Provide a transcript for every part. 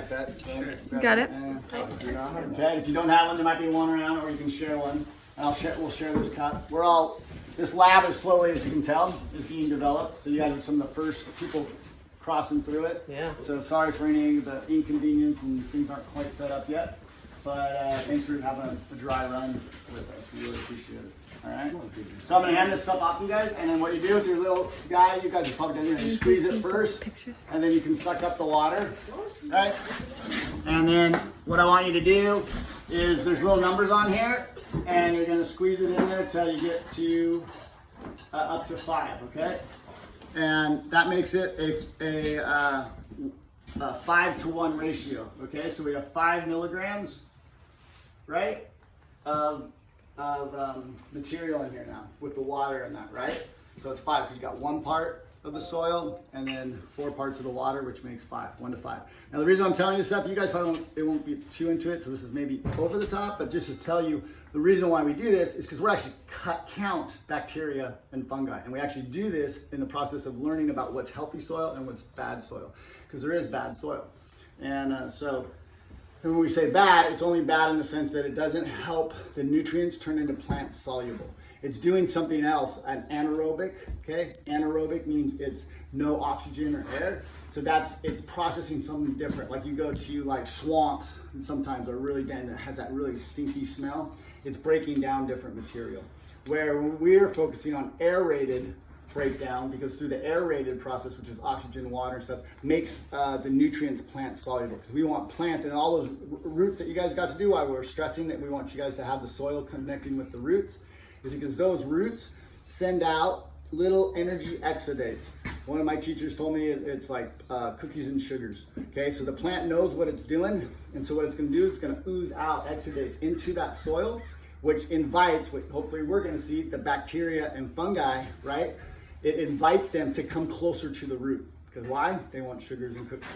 type that. Got it. Okay, if you don't have one, there might be one around, or you can share one. And we'll share this cup. This lab is slowly, as you can tell, is being developed. So you guys are some of the first people crossing through it. Yeah. So sorry for any of the inconvenience and things aren't quite set up yet. But thanks for having a dry run with us. We really appreciate it. All right. So I'm gonna hand this stuff off to you guys, and then what you do with your little guy, you guys are probably done here. You squeeze it first, and then you can suck up the water. Right. And then what I want you to do is there's little numbers on here, and you're gonna squeeze it in there until you get to up to 5. Okay. And that makes it a 5-to-1 ratio. Okay. So we have 5 milligrams, right, of material in here now with the water and that, right? So it's 5 because you got 1 part of the soil and then 4 parts of the water, which makes 5, 1 to 5. Now the reason I'm telling you this stuff, you guys probably won't be too into it, so this is maybe over the top, but just to tell you the reason why we do this is because we're actually count bacteria and fungi, and we actually do this in the process of learning about what's healthy soil and what's bad soil, because there is bad soil. And so when we say bad, it's only bad in the sense that it doesn't help the nutrients turn into plant soluble. It's doing something else, an anaerobic, okay? Anaerobic means it's no oxygen or air. So it's processing something different. Like you go to like swamps, and sometimes are really dense, it has that really stinky smell. It's breaking down different material. Where we're focusing on aerated breakdown, because through the aerated process, which is oxygen, water, and stuff, makes the nutrients plant soluble. Because we want plants and all those roots that you guys got to do, why we're stressing that we want you guys to have the soil connecting with the roots, is because those roots send out little energy exudates. One of my teachers told me it's like cookies and sugars. Okay, so the plant knows what it's doing, and so what it's going to do is it's going to ooze out exudates into that soil, which invites, what hopefully we're going to see, the bacteria and fungi, right? It invites them to come closer to the root. Because why? They want sugars and cookies.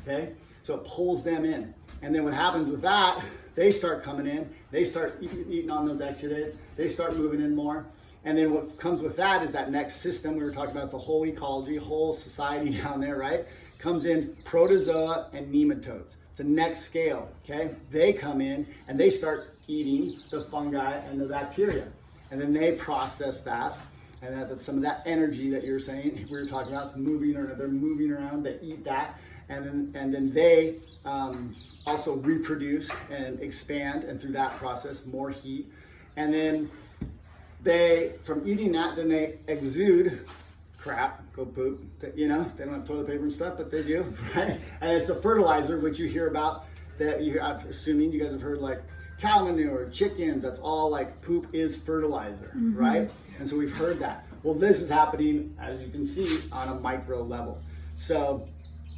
Okay? So it pulls them in. And then what happens with that, they start coming in, they start eating on those exudates, they start moving in more. And then what comes with that is that next system we were talking about, it's a whole ecology, whole society down there, right? Comes in protozoa and nematodes. It's the next scale, okay? They come in and they start eating the fungi and the bacteria. And then they process that. And that's some of that energy that you're saying, we were talking about, they're moving around, they eat that, and then they also reproduce and expand, and through that process, more heat. And then from eating that, then they exude crap, go poop, you know, they don't have toilet paper and stuff, but they do, right? And it's the fertilizer, which you hear about, that I'm assuming you guys have heard, like cow manure, chickens, that's all like poop is fertilizer, right? And so we've heard that. Well, this is happening, as you can see, on a micro level. So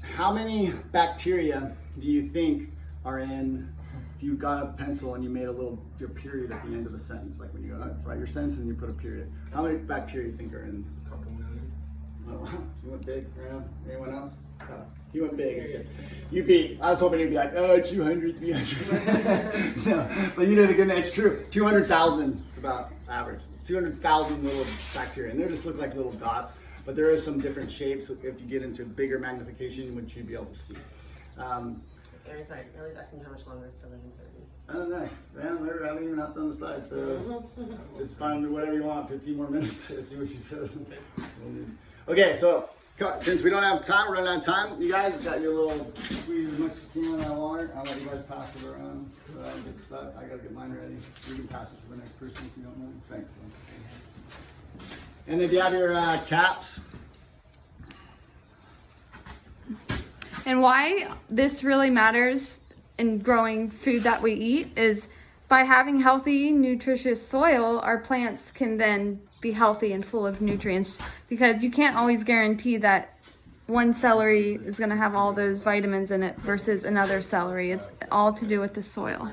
how many bacteria do you think are in, if you got a pencil and you made your period at the end of a sentence, like when you write your sentence and you put a period, how many bacteria do you think are in? A couple million. Oh, you went big, right? Anyone else? He went big. You beat. I was hoping you'd be like, 200, 300. No, but you did a good. It's true. 200,000 is about average. 200,000 little bacteria, and they just look like little dots. But there is some different shapes. If you get into bigger magnification, which you'd be able to see. Aaron's sorry, I was asking how much longer it's till 9:30. I don't know. Yeah, I haven't even hopped on the side, so it's fine. Do whatever you want. 15 more minutes. See what she says. Okay, so since we don't have time, we're running out of time. You guys got your little squeeze as much as you can on that water. I'll let you guys pass it around. So I get stuck. I gotta get mine ready. You can pass it to the next person if you don't know. Thanks. And if you have your caps. And why this really matters in growing food that we eat is by having healthy, nutritious soil, our plants can then be healthy and full of nutrients, because you can't always guarantee that one celery is going to have all those vitamins in it versus another celery. It's all to do with the soil.